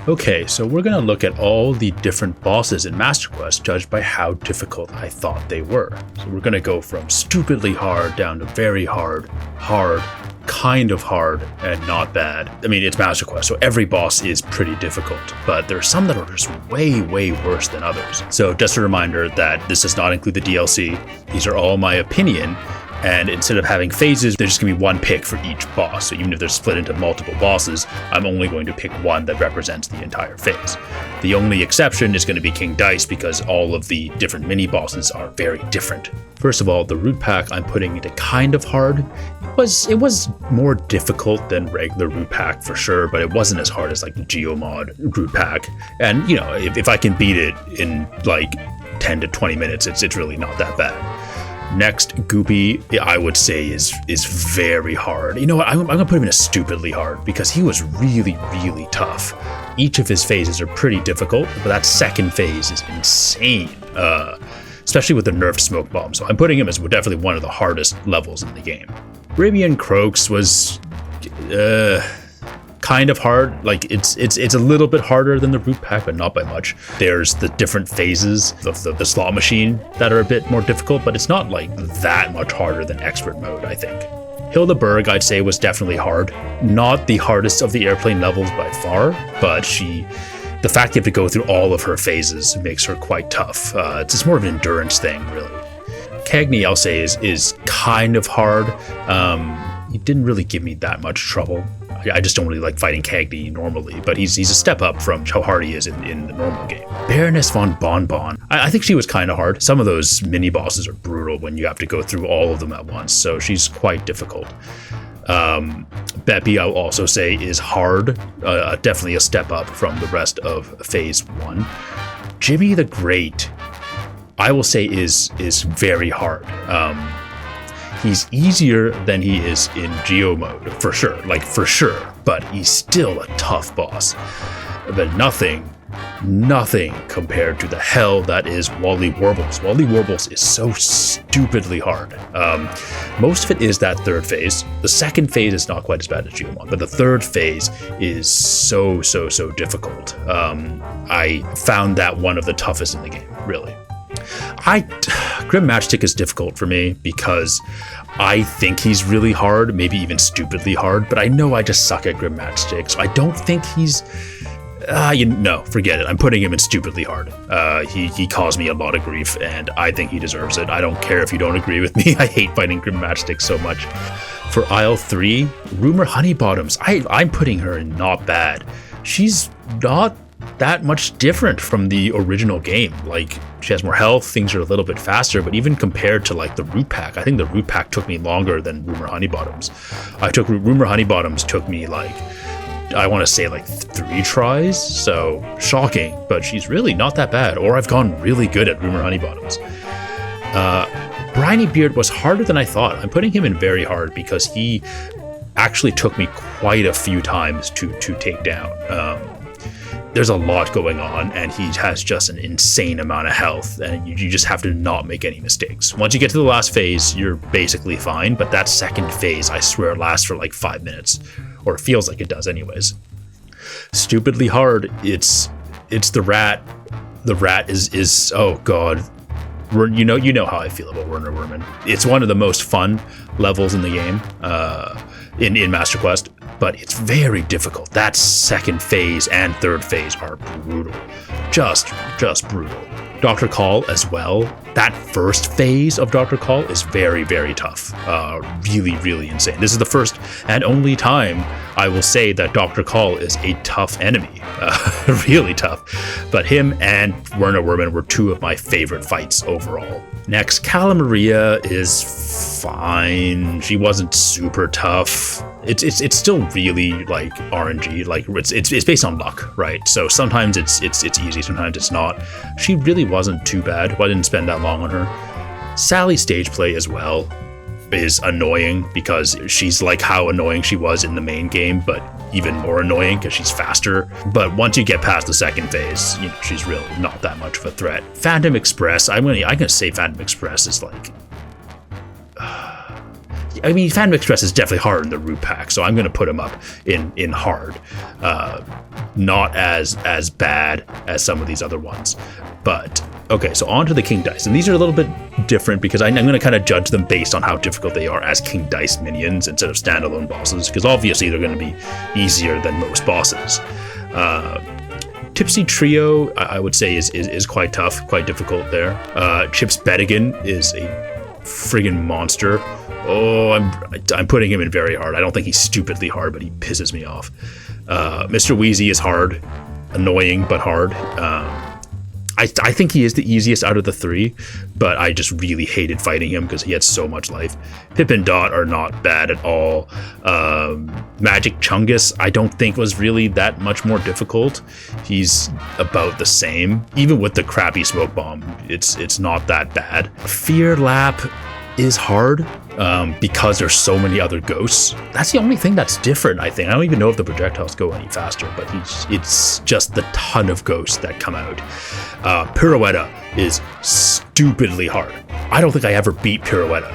Okay, so we're going to look at all the different bosses in Master Quest judged by how difficult I thought they were. So we're going to go from stupidly hard down to very hard, hard, kind of hard, and not bad. I mean, it's Master Quest, so every boss is pretty difficult, but there's some that are just way, way worse than others. So just a reminder that this does not include the DLC. These are all my opinion. And instead of having phases, there's just going to be one pick for each boss. So even if they're split into multiple bosses, I'm only going to pick one that represents the entire phase. The only exception is going to be King Dice because all of the different mini bosses are very different. First of all, the root pack I'm putting into kind of hard. It was more difficult than regular root pack for sure, but it wasn't as hard as like the Geomod root pack. And you know, if I can beat it in like 10 to 20 minutes, it's really not that bad. Next, Goopy, I would say is very hard. You know what? I'm gonna put him in a stupidly hard because he was really, really tough. Each of his phases are pretty difficult, but that second phase is insane, especially with the nerfed smoke bomb. So I'm putting him as definitely one of the hardest levels in the game. Arabian Croaks was kind of hard. Like it's a little bit harder than the root pack, but not by much. There's the different phases of the slot machine that are a bit more difficult, but it's not like that much harder than expert mode, I think. Hildeberg, I'd say, was definitely hard. Not the hardest of the airplane levels by far, but the fact you have to go through all of her phases makes her quite tough. It's just more of an endurance thing, really. Cagney, I'll say, is kind of hard. He didn't really give me that much trouble. I just don't really like fighting Cagney normally, but he's a step up from how hard he is in the normal game. Baroness von Bonbon. I think she was kind of hard. Some of those mini bosses are brutal when you have to go through all of them at once, so she's quite difficult. Beppy, I'll also say, is hard. Definitely a step up from the rest of Phase 1. Jimmy the Great, I will say, is very hard. He's easier than he is in Geo mode, for sure, but he's still a tough boss. But nothing compared to the hell that is Wally Warbles. Wally Warbles is so stupidly hard. Most of it is that third phase. The second phase is not quite as bad as Geomon, but the third phase is so difficult. I found that one of the toughest in the game, really. Grim Matchstick is difficult for me because I think he's really hard, maybe even stupidly hard, but I know I just suck at Grim Matchstick, so I don't think he's... forget it. I'm putting him in stupidly hard. He caused me a lot of grief, and I think he deserves it. I don't care if you don't agree with me. I hate fighting Grim Matchstick so much. For Aisle 3, Rumor Honeybottoms. I'm putting her in not bad. She's not that much different from the original game. Like, she has more health, things are a little bit faster, but even compared to like the root pack, I think the root pack took me longer than Rumor Honeybottoms. Rumor Honeybottoms took me like, I want to say like 3 tries, so shocking, but she's really not that bad, or I've gone really good at Rumor Honeybottoms. Briarbeard was harder than I thought. I'm putting him in very hard because he actually took me quite a few times to take down. There's a lot going on, and he has just an insane amount of health, and you just have to not make any mistakes. Once you get to the last phase, you're basically fine, but that second phase, I swear, lasts for like 5 minutes, or it feels like it does anyways. Stupidly hard, it's the rat. The rat is oh god. You know how I feel about Werner Werman. It's one of the most fun levels in the game, in Master Quest, but it's very difficult. That second phase and third phase are brutal. Just brutal. Dr. Call as well. That first phase of Dr. Call is very, very tough. Really insane. This is the first and only time I will say that Dr. Call is a tough enemy. Really tough. But him and Werner Werman were 2 of my favorite fights overall. Next, Calamaria is fine. She wasn't super tough. It's still really like RNG, like it's based on luck, right? So sometimes it's easy, sometimes it's not. She really wasn't too bad. I didn't spend that long on her. Sally's stage play as well is annoying because she's like how annoying she was in the main game, but even more annoying because she's faster. But once you get past the second phase, she's really not that much of a threat. Phantom Express, I'm gonna say Phantom Express is like I mean, Phantom Express is definitely hard in the root pack, so I'm going to put him up in hard. Not as bad as some of these other ones. But, okay, so on to the King Dice. And these are a little bit different because I'm going to kind of judge them based on how difficult they are as King Dice minions instead of standalone bosses, because obviously they're going to be easier than most bosses. Tipsy Trio, I would say, is quite tough, quite difficult there. Chips Bedigan is a friggin' monster. Oh, I'm putting him in very hard. I don't think he's stupidly hard, but he pisses me off. Mr. Wheezy is hard, annoying but hard. I think he is the easiest out of the three, but I just really hated fighting him because he had so much life. Pip and Dot are not bad at all. Magicchungus, I don't think was really that much more difficult. He's about the same. Even with the crappy smoke bomb, it's not that bad. Fear Lap is hard because there's so many other ghosts. That's the only thing that's different, I think. I don't even know if the projectiles go any faster, but it's just the ton of ghosts that come out. Pirouetta is stupidly hard. I don't think I ever beat Pirouetta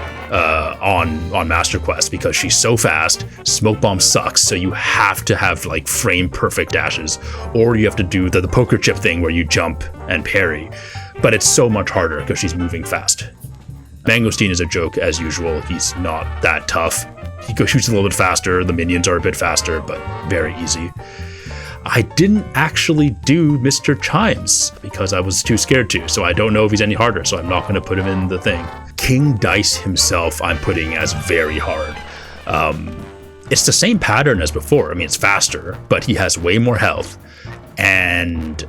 on Master Quest because she's so fast. Smoke Bomb sucks, so you have to have like frame perfect dashes, or you have to do the poker chip thing where you jump and parry. But it's so much harder because she's moving fast. Mangosteen is a joke as usual. He's not that tough. He shoots a little bit faster. The minions are a bit faster, but very easy. I didn't actually do Mr. Chimes because I was too scared to, so I don't know if he's any harder, so I'm not going to put him in the thing. King Dice himself I'm putting as very hard. It's the same pattern as before. I mean, it's faster, but he has way more health, and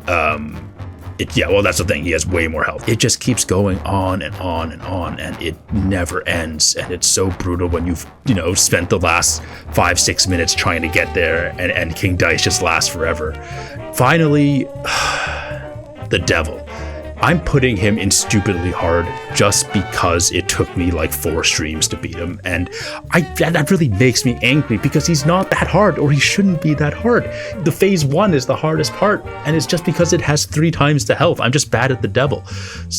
that's the thing. He has way more health. It just keeps going on and on and on, and it never ends. And it's so brutal when you've, spent the last 5-6 minutes trying to get there, and King Dice just lasts forever. Finally, the Devil. I'm putting him in stupidly hard just because it took me like 4 streams to beat him, and that really makes me angry because he's not that hard, or he shouldn't be that hard. The phase 1 is the hardest part, and it's just because it has 3 times the health. I'm just bad at the Devil,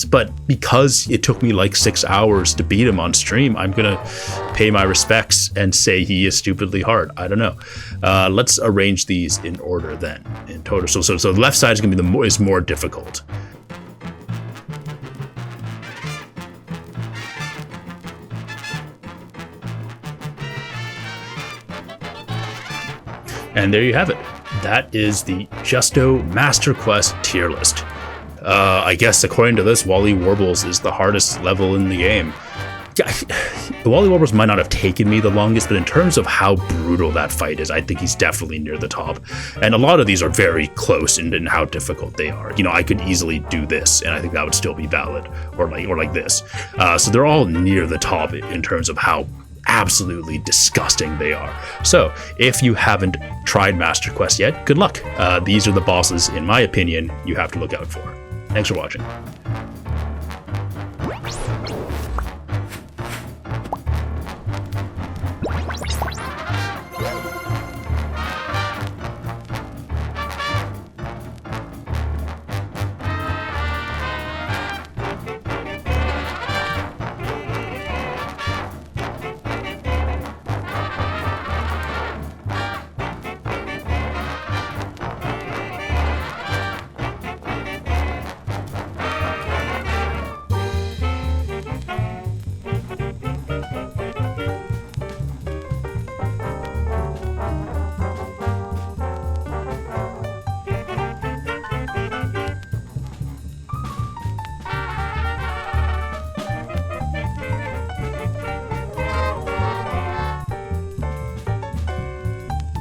but because it took me like 6 hours to beat him on stream, I'm gonna pay my respects and say he is stupidly hard. I don't know. Let's arrange these in order then, in total. So the left side is gonna be is more difficult. And there you have it. That is the Justo Master Quest tier list. I guess according to this, Wally Warbles is the hardest level in the game. The Wally Warbles might not have taken me the longest, but in terms of how brutal that fight is, I think he's definitely near the top. And a lot of these are very close in how difficult they are. I could easily do this, and I think that would still be valid, or like this. So they're all near the top in terms of how absolutely disgusting they are. So if you haven't tried Master Quest yet, good luck. These are the bosses, in my opinion, you have to look out for. Thanks for watching.